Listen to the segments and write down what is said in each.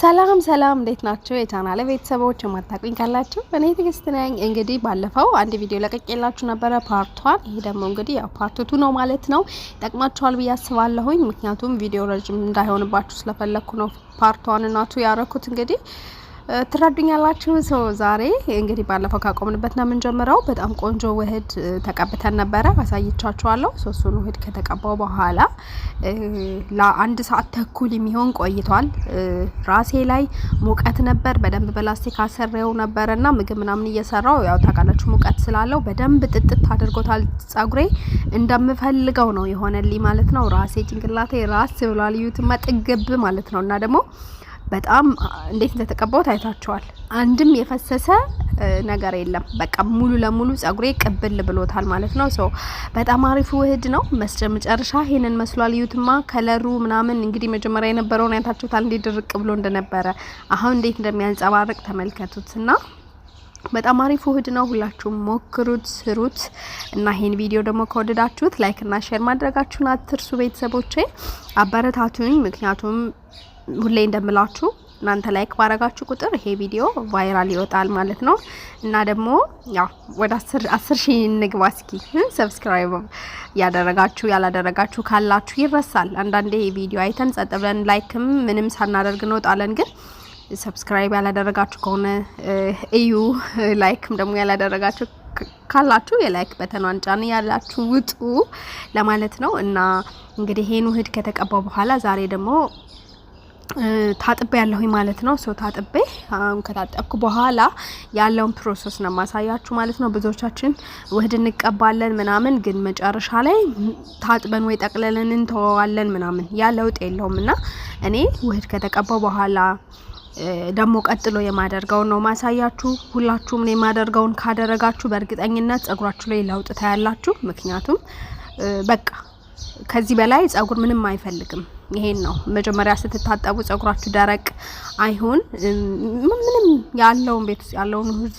ሰላም እንዴት ናችሁ? የቻናሌ ቤተሰቦች ማታቁኝ ካላችሁ እኔ ትግስት ነኝ። እንግዲህ ባለፈው አንድ ቪዲዮ ለቀቄላችሁ ነበር ፓርት 1። ይሄ ደግሞ እንግዲህ ያው ፓርት 2 ነው ማለት ነው። ይጠቅማችኋል ብዬ አስባለሁኝ። ምክንያቱም ቪዲዮ ረጅም እንዳይሆንባችሁ ስለፈለኩ ነው ፓርት 1 እና 2 ያረኩት። እንግዲህ ትረዱኛላችሁ። ሰው ዛሬ እንግዲህ ባለፈው ካቆምንበት ነው የምንጀምረው። በጣም ቆንጆ ውህድ ተቀብተን ነበር አሳይቻችኋለሁ። ሶስቱን ውህድ ከተቀባው በኋላ ለአንድ ሰዓት ተኩል የሚሆን ቆይቷል። ራሴ ላይ ሙቀት ነበር። በደንብ በላስቲክ አሰረው ነበርና ምግብ ምናምን እየሰራው ያው ታውቃላችሁ ሙቀት ስላለው በደንብ ጥጥት አድርጎታል። ጸጉሬ እንደምፈልገው ነው የሆነልኝ ማለት ነው። ራሴ ጭንቅላቴ ራስ ብሏል። ይዩትማ ጥግብ ማለት ነውና ደግሞ በጣም እንዴት እንደተቀባው ታይታችኋል። አንድም የፈሰሰ ነገር የለም። በቃ ሙሉ ለሙሉ ጸጉሬ ቅብል ብሎታል ማለት ነው። ሶ በጣም አሪፍ ውህድ ነው። መጨረሻ ይሄንን መስሏል። ይዩትማ ከለሩ ምናምን እንግዲህ መጀመሪያ የነበረውን አይታችሁታል እንዴት ድርቅ ብሎ እንደነበረ። አሁን እንዴት እንደሚያንጸባርቅ ተመልከቱትና በጣም አሪፍ ውህድ ነው። ሁላችሁም ሞክሩት፣ ስሩት እና ይሄን ቪዲዮ ደግሞ ከወደዳችሁት ላይክ እና ሼር ማድረጋችሁን አትርሱ። ቤተሰቦቼ አበረታቱኝ። ምክንያቱም ሁሌ እንደምላችሁ እናንተ ላይክ ባረጋችሁ ቁጥር ይሄ ቪዲዮ ቫይራል ይወጣል ማለት ነው። እና ደግሞ ያው ወደ 10 ሺህ እንግባ እስኪ። ሰብስክራይብ ያደረጋችሁ ያላደረጋችሁ ካላችሁ ይረሳል። አንዳንዴ ቪዲዮ አይተን ጸጥ ብለን ላይክም ምንም ሳናደርግ እንወጣለን። ግን ሰብስክራይብ ያላደረጋችሁ ከሆነ እዩ፣ ላይክም ደግሞ ያላደረጋችሁ ካላችሁ የላይክ በተኗን ጫን ያላችሁ ውጡ ለማለት ነው። እና እንግዲህ ይሄን ውህድ ከተቀባው በኋላ ዛሬ ደግሞ ታጥቤ ያለሁኝ ማለት ነው። ሶ ታጥቤ ከታጠብኩ በኋላ ያለውን ፕሮሰስ ነው ማሳያችሁ ማለት ነው። ብዙዎቻችን ውህድ እንቀባለን ምናምን ግን መጨረሻ ላይ ታጥበን ወይ ጠቅለለን እንተዋለን ምናምን ያ ለውጥ የለውምና እኔ ውህድ ከተቀባው በኋላ ደግሞ ቀጥሎ የማደርገው ነው ማሳያችሁ። ሁላችሁም ነው የማደርገውን ካደረጋችሁ በእርግጠኝነት ጸጉራችሁ ላይ ለውጥ ታያላችሁ። ምክንያቱም በቃ ከዚህ በላይ ጸጉር ምንም አይፈልግም። ይሄን ነው መጀመሪያ ስትታጠቡ ጸጉራችሁ ደረቅ አይሁን ምንም ያለውን ቤት ውስጥ ያለውን ውህድ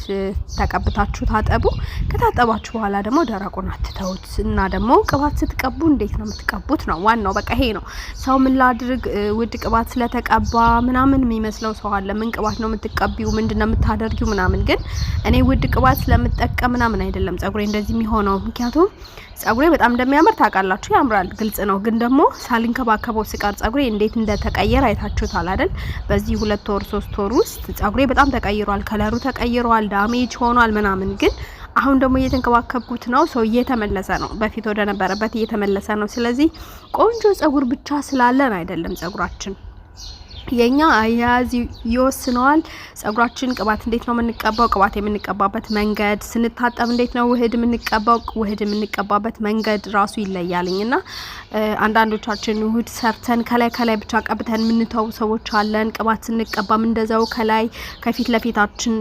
ተቀብታችሁ ታጠቡ። ከታጠባችሁ በኋላ ደግሞ ደረቁን አትተውት። እና ደግሞ ቅባት ስትቀቡ እንዴት ነው የምትቀቡት ነው ዋናው። በቃ ይሄ ነው። ሰው ምን ላድርግ ውድ ቅባት ስለተቀባ ምናምን የሚመስለው ሰው አለ። ምን ቅባት ነው የምትቀቢው ምንድነው የምታደርጊው ምናምን። ግን እኔ ውድ ቅባት ስለምጠቀም ምናምን አይደለም ጸጉሬ እንደዚህ የሚሆነው። ምክንያቱም ጸጉሬ በጣም እንደሚያምር ታውቃላችሁ፣ ያምራል፣ ግልጽ ነው። ግን ደግሞ ሳልንከባከበው ሲቀር ጸጉሬ እንዴት እንደተቀየረ አይታችሁታል አይደል? በዚህ 2 ወር 3 ወር ውስጥ ጸጉሬ በጣም ተቀይሯል። ከለሩ ተቀይሯል፣ ዳሜጅ ሆኗል ምናምን። ግን አሁን ደግሞ እየተንከባከብኩት ነው። ሰው እየተመለሰ ነው፣ በፊት ወደ ነበረበት እየተመለሰ ነው። ስለዚህ ቆንጆ ጸጉር ብቻ ስላለን አይደለም ጸጉራችን የኛ አያያዝ ይወስነዋል። ጸጉራችን ቅባት እንዴት ነው የምንቀባው፣ ቅባት የምንቀባበት መንገድ፣ ስንታጠብ እንዴት ነው ውህድ የምንቀባው፣ ውህድ የምንቀባበት መንገድ ራሱ ይለያልኝና አንዳንዶቻችን ውህድ ሰርተን ከላይ ብቻ ቀብተን የምንተው ሰዎች አለን። ቅባት ስንቀባም እንደዛው ከላይ ከፊት ለፊታችን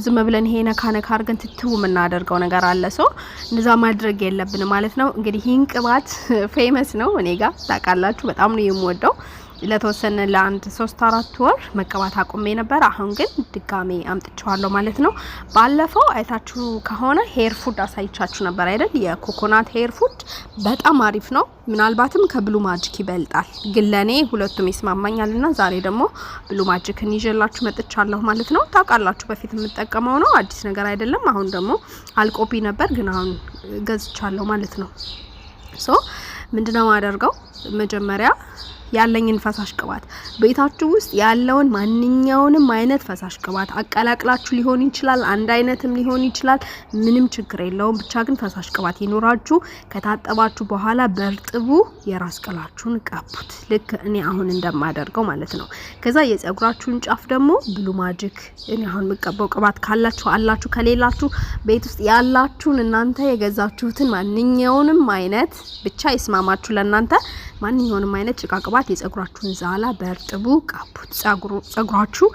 ዝም ብለን ይሄ ነካ አድርገን ትትው የምናደርገው ነገር አለ። ሰው እንደዛ ማድረግ የለብንም ማለት ነው። እንግዲህ ይሄን ቅባት ፌመስ ነው እኔ ጋር ታውቃላችሁ፣ በጣም ነው የምወደው። ለተወሰነ ለአንድ 3-4 ወር መቀባት አቁሜ ነበር። አሁን ግን ድጋሜ አምጥቻለሁ ማለት ነው። ባለፈው አይታችሁ ከሆነ ሄር ፉድ አሳይቻችሁ ነበር አይደል? የኮኮናት ሄር ፉድ በጣም አሪፍ ነው። ምናልባትም ከብሉ ማጂክ ይበልጣል። ግን ለኔ ሁለቱም ይስማማኛልና ዛሬ ደግሞ ብሉ ማጂክን ይዤላችሁ መጥቻለሁ ማለት ነው። ታውቃላችሁ በፊት የምጠቀመው ነው፣ አዲስ ነገር አይደለም። አሁን ደግሞ አልቆቢ ነበር ግን አሁን ገዝቻለሁ ማለት ነው። ሶ ምንድነው ማደርገው መጀመሪያ ያለኝን ፈሳሽ ቅባት ቤታችሁ ውስጥ ያለውን ማንኛውንም አይነት ፈሳሽ ቅባት አቀላቅላችሁ ሊሆን ይችላል፣ አንድ አይነትም ሊሆን ይችላል፣ ምንም ችግር የለውም። ብቻ ግን ፈሳሽ ቅባት ይኖራችሁ። ከታጠባችሁ በኋላ በርጥቡ የራስ ቅላችሁን ቀቡት፣ ልክ እኔ አሁን እንደማደርገው ማለት ነው። ከዛ የጸጉራችሁን ጫፍ ደግሞ ብሉ ማጂክ እኔ አሁን የምቀባው ቅባት ካላችሁ አላችሁ፣ ከሌላችሁ ቤት ውስጥ ያላችሁን እናንተ የገዛችሁትን ማንኛውንም አይነት ብቻ ይስማማችሁ ለእናንተ ማንኛውንም አይነት ጭቃ ቅባት የጸጉራችሁን ዛላ በርጥቡ ቀቡት። ጸጉራችሁ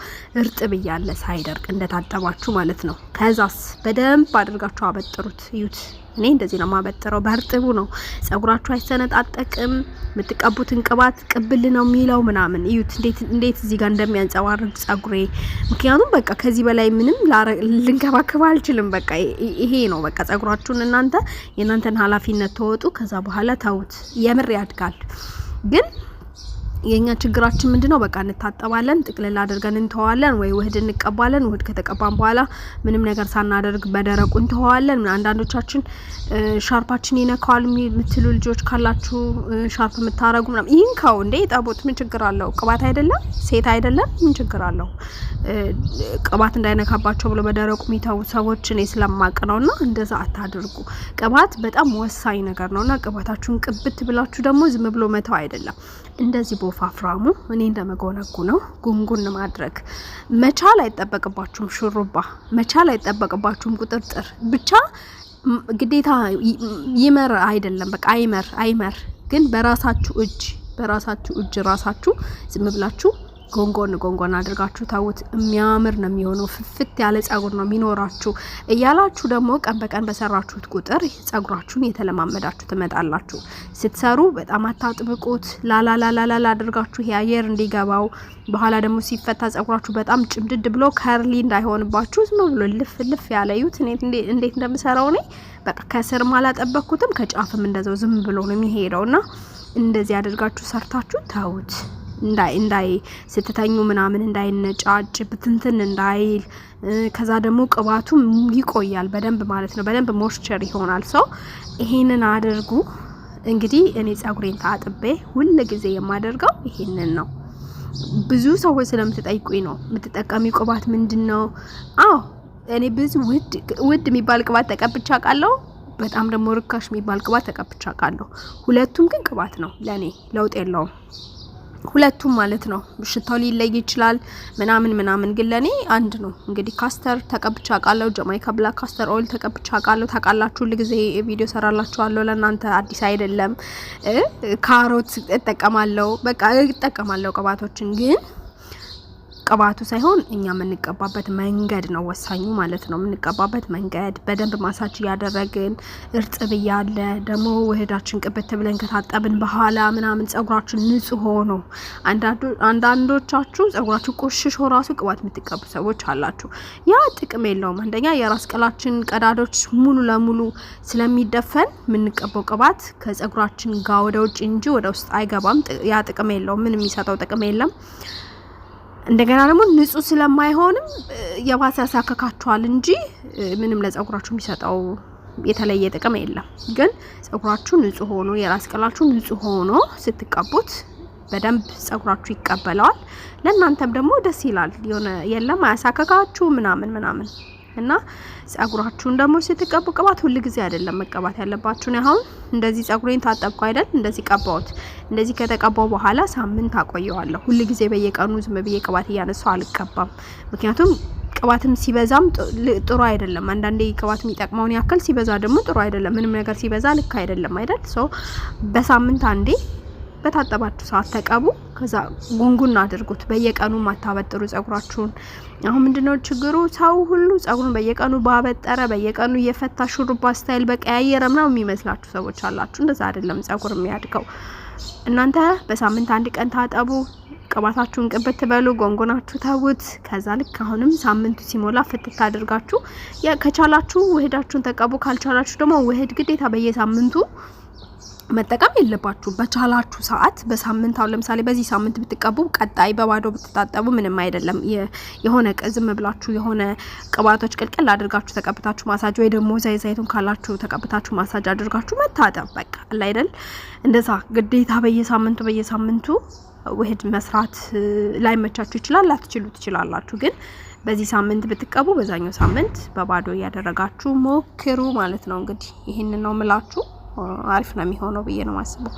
እርጥብ ያለ ሳይደርቅ እንደታጠባችሁ ማለት ነው። ከዛስ በደንብ አድርጋችሁ አበጥሩት። እዩት፣ እኔ እንደዚህ ነው ማበጥረው፣ በርጥቡ ነው። ጸጉራችሁ አይሰነጣጠቅም። የምትቀቡትን ቅባት ቅብል ነው የሚለው ምናምን። እዩት እንዴት እዚህ ጋር እንደሚያንጸባርቅ ጸጉሬ። ምክንያቱም በቃ ከዚህ በላይ ምንም ልንከባከብ አልችልም። በቃ ይሄ ነው በቃ። ጸጉራችሁን እናንተ የእናንተን ኃላፊነት ተወጡ። ከዛ በኋላ ተውት፣ የምር ያድጋል። ግን የኛ ችግራችን ምንድነው? በቃ እንታጠባለን ጥቅልል አድርገን እንተዋለን ወይ ውህድ እንቀባለን ውህድ ከተቀባን በኋላ ምንም ነገር ሳናደርግ በደረቁ እንተዋለን አንዳንዶቻችን ሻርፓችን ይነካዋል የምትሉ ልጆች ካላችሁ ሻርፕ የምታረጉ ምናምን ይንካው እንዴ ጠቦት ምን ችግር አለው ቅባት አይደለም ሴት አይደለም ምን ችግር አለው ቅባት እንዳይነካባቸው ብሎ በደረቁ ሚታው ሰዎች እኔ ስለማቅ ነውና እንደዛ አታድርጉ ቅባት በጣም ወሳኝ ነገር ነውና ቅባታችሁን ቅብት ብላችሁ ደግሞ ዝም ብሎ መተው አይደለም እንደዚህ ቦፋፍራሙ እኔ እንደመጎነጉ ነው ጉንጉን ማድረግ መቻል አይጠበቅባችሁም ሹሩባ መቻል አይጠበቅባችሁም ቁጥጥር ብቻ ግዴታ ይመር አይደለም በቃ አይመር ግን በራሳችሁ እጅ ራሳችሁ ዝም ብላችሁ ጎንጎን አድርጋችሁ ታውት የሚያምር ነው የሚሆነው ፍፍት ያለ ጸጉር ነው የሚኖራችሁ እያላችሁ ደግሞ ቀን በቀን በሰራችሁት ቁጥር ጸጉራችሁን የተለማመዳችሁ ትመጣላችሁ ስትሰሩ በጣም አታጥብቁት ላላላላላ አድርጋችሁ ያየር እንዲገባው በኋላ ደግሞ ሲፈታ ጸጉራችሁ በጣም ጭምድድ ብሎ ከርሊ እንዳይሆንባችሁ ዝም ብሎ ልፍ ያለ ዩት እንዴት እንደምሰራው ነኝ በቃ ከስር ማላጠበቅኩትም ከጫፍም እንደዛው ዝም ብሎ ነው የሚሄደውና እንደዚህ አድርጋችሁ ሰርታችሁ ታውት እንዳይ ስትተኙ ምናምን እንዳይነጫጭ ብትንትን እንዳይል ከዛ ደግሞ ቅባቱ ይቆያል በደንብ ማለት ነው በደንብ ሞይስቸር ይሆናል ሰው ይሄንን አድርጉ እንግዲህ እኔ ጸጉሬን ታጥቤ ሁሉ ጊዜ የማደርገው ይሄንን ነው ብዙ ሰዎች ስለምትጠይቁኝ ነው የምትጠቀሚው ቅባት ምንድነው አዎ እኔ ብዙ ውድ የሚባል ቅባት ተቀብቻ ቃለው በጣም ደግሞ ርካሽ የሚባል ቅባት ተቀብቻ ቃለው ሁለቱም ግን ቅባት ነው ለኔ ለውጥ የለውም ሁለቱም ማለት ነው ሽታው ሊለይ ይችላል ምናምን ግን ለኔ አንድ ነው እንግዲህ ካስተር ተቀብቻ ቃለው ጃማይካ ብላክ ካስተር ኦይል ተቀብቻ ቃለው ታቃላችሁ ለጊዜ ቪዲዮ ሰራላችኋለሁ ለእናንተ አዲስ አይደለም ካሮት እጠቀማለሁ በቃ እጠቀማለሁ ቅባቶችን ግን ቅባቱ ሳይሆን እኛ የምንቀባበት መንገድ ነው ወሳኙ ማለት ነው የምንቀባበት መንገድ በደንብ ማሳጅ ያደረግን እርጥብ ያለ ደግሞ ውህዳችን ቅብት ብለን ከታጠብን በኋላ ምናምን ጸጉራችን ንጹህ ሆኖ አንዳንዶቻችሁ ጸጉራችሁ ቆሽሾ ራሱ ቅባት የምትቀቡ ሰዎች አላችሁ ያ ጥቅም የለውም አንደኛ የራስ ቅላችን ቀዳዶች ሙሉ ለሙሉ ስለሚደፈን የምንቀባው ቅባት ከጸጉራችን ጋር ወደ ውጭ እንጂ ወደ ውስጥ አይገባም ያ ጥቅም የለውም ምንም የሚሰጠው ጥቅም የለም እንደገና ደግሞ ንጹህ ስለማይሆንም የባሰ ያሳከካችኋል እንጂ ምንም ለጸጉራችሁ የሚሰጠው የተለየ ጥቅም የለም ግን ጸጉራችሁ ንጹህ ሆኖ የራስ ቅላችሁ ንጹህ ሆኖ ስትቀቡት በደንብ ጸጉራችሁ ይቀበላል ለእናንተም ደግሞ ደስ ይላል የለም ያሳከካችሁ ምናምን እና ጸጉራችሁን ደግሞ ስትቀቡ ቅባት ሁሉ ጊዜ አይደለም መቀባት ያለባችሁ ነው አሁን እንደዚህ ጸጉሬን ታጠብኩ አይደል እንደዚህ ቀባውት እንደዚህ ከተቀባው በኋላ ሳምንት አቆየዋለሁ ሁሉ ጊዜ በየቀኑ ዝም ብዬ ቅባት ያነሳው አልቀባም ምክንያቱም ቅባትም ሲበዛም ጥሩ አይደለም አንዳንዴ ቅባት የሚጠቅመውን ያክል ሲበዛ ደግሞ ጥሩ አይደለም ምንም ነገር ሲበዛ ልክ አይደለም አይደል ሶ በሳምንት አንዴ በታጠባችሁ ሰዓት ተቀቡ ከዛ ጉንጉን አድርጉት በየቀኑ ማታበጥሩ ጸጉራችሁን አሁን ምንድነው ችግሩ ሰው ሁሉ ጸጉሩን በየቀኑ ባበጠረ በየቀኑ የፈታ ሹሩባ ስታይል በቀያየረ ምናምን የሚመስላችሁ ሰዎች አላችሁ እንደዛ አይደለም ጸጉር የሚያድገው እናንተ በሳምንት አንድ ቀን ታጠቡ ቅባታችሁን ቅብት በሉ ጎንጎናችሁ ታውት ከዛ ልክ አሁንም ሳምንቱ ሲሞላ ፍትት አድርጋችሁ ከቻላችሁ ውህዳችሁን ተቀቡ ካልቻላችሁ ደግሞ ውህድ ግዴታ በየሳምንቱ መጠቀም የለባችሁ በቻላችሁ ሰዓት በሳምንት አሁን ለምሳሌ በዚህ ሳምንት ብትቀቡ ቀጣይ በባዶ ብትታጠቡ ምንም አይደለም የሆነ ቀዝም ብላችሁ የሆነ ቅባቶች ቅልቅል አድርጋችሁ ተቀብታችሁ ማሳጅ ወይ ደግሞ ዘይቱን ካላችሁ ተቀብታችሁ ማሳጅ አድርጋችሁ መታጠብ በቃ አይደል እንደዛ ግዴታ በየሳምንቱ ውህድ መስራት ላይ መቻችሁ ይችላል ላትችሉ ትችላላችሁ ግን በዚህ ሳምንት ብትቀቡ በዛኛው ሳምንት በባዶ ያደረጋችሁ ሞክሩ ማለት ነው እንግዲህ ይሄንን ነው ምላችሁ አሪፍ ነው የሚሆነው ብዬ ነው ማስበው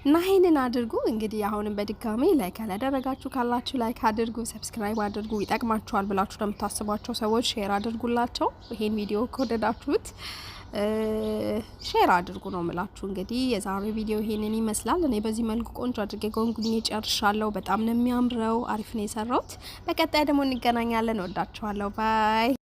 እና ይሄንን አድርጉ እንግዲህ አሁንም በድጋሚ ላይክ ያላደረጋችሁ ካላችሁ ላይክ አድርጉ ሰብስክራይብ አድርጉ ይጠቅማችኋል ብላችሁ ለምታስቧቸው ሰዎች ሼር አድርጉላቸው ይሄን ቪዲዮ ከወደዳችሁት ሼር አድርጉ ነው ምላችሁ እንግዲህ የዛሬው ቪዲዮ ይሄንን ይመስላል እኔ በዚህ መልኩ ቆንጆ አድርጌ ጎንጉኜ ጨርሻለሁ በጣም ነው የሚያምረው አሪፍ ነው የሰራሁት በቀጣይ ደግሞ እንገናኛለን ወዳችኋለሁ ባይ